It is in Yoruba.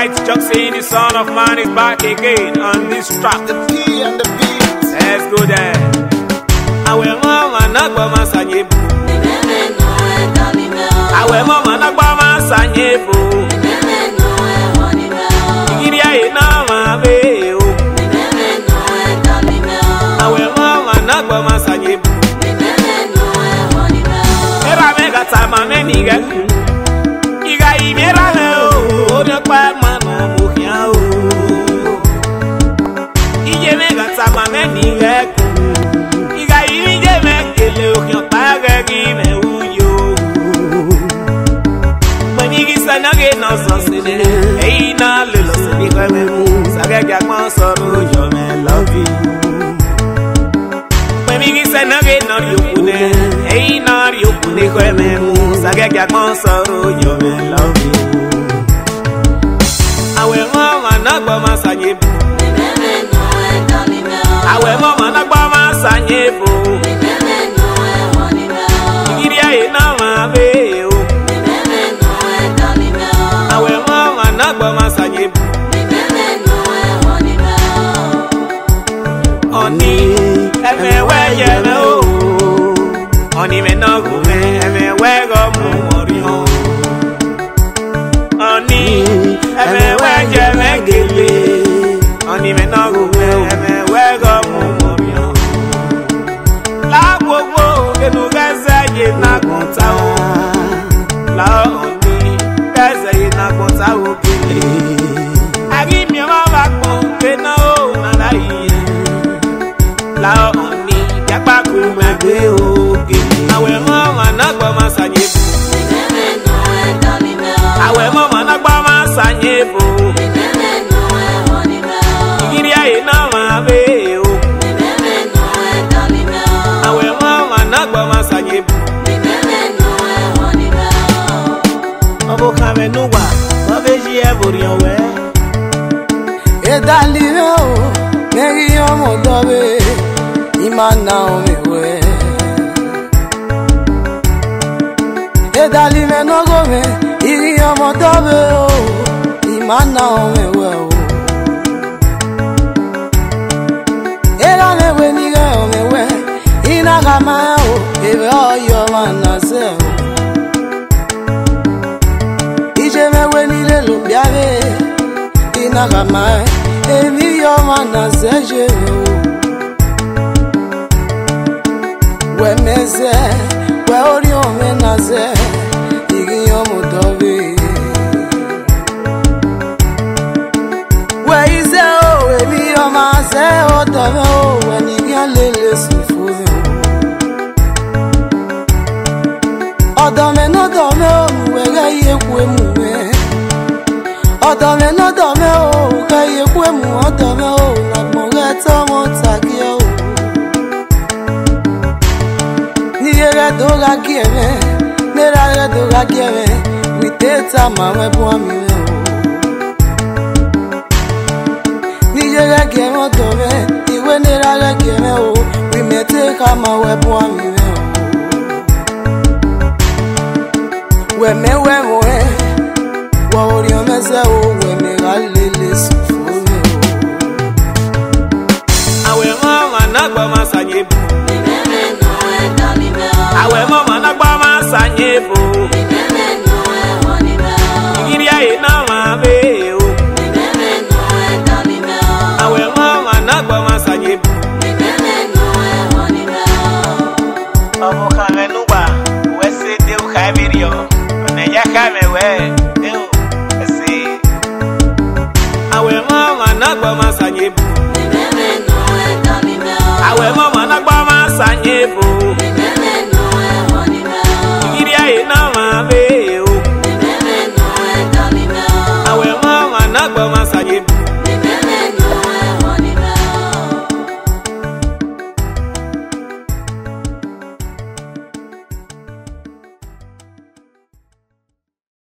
Alright, Chucksy, the son of man is back again on this track. The P and the beat. Let's go there. Awe mama nagbama sanyebu. Awe mama nagbama sanyebu. Igiria ina mabe o. Awe mama nagbama sanyebu. Era mega tama meniga. Iga imera o. Odo pa mano muhia o. Ije mega tama meniga. Iga ije mekele o kyo pagagi me uyo. Manigi sanage no soside. Ei na lelo sidi kwa me mu. Sagega kwa soro yo me love you. Manigi sanage no yukune. Ei na yukune kwa me mu. Sagega kwa soro yo me love you. Awe mama nagbama sanyebu. Awe mama nagbama sanyebu. Igiria ina mabe o. Awe mama nagbama sanyebu. Oni eme weye me o. Oni me nogu me eme wego mu morion. Oni eme weye me gele. Oni me nogu me eme wego mu morion. La wowo enu gaza ye na konta o. La oni gaza ye na konta o gele. Agi mi ma ba pon pe na o na la yi. La oni japa ku me gbe o gele. Awe mama nagbama sanyebu. Awe mama nagbama sanyebu. Igiria ina mabe o. Awe mama nagbama sanyebu. Obo kame nuwa, babeji eborion we. Edali o, meri omo dobe, imana omewe. Edali me no go me, iri omo dobe o, imana omewe o. Era mewe niga omewe, inagama o, ebe oyo manase o. Ije mewe nile lubiave, inagama emi yo manase je o. We meze, we ori omenaze, igi yo mudobe. We ize o, emi yo manase o dobe o, we nigi lele sufuve o. Odome no dome o, we ga ye kwe muwe. Odome no dome o, ga ye kwe mu odome o, na moge tomo taki o. Niyere doga kieme, nerare doga kieme, witeta mawe buami me o. Niyere kieme odome, iwe nerare kieme o, wimete kama we buami me o. We me we moe, wa ori omeze o, we me galele sufune o. Awe mama nagbama sanyebu. Awe mama nagbama sanyebu. Igiria ina mabe o. Awe mama nagbama sanyebu. Obo kame nuba, wese deu kaibirio. Oneya kame we, deu ese. Awe mama nagbama sanyebu. Awe mama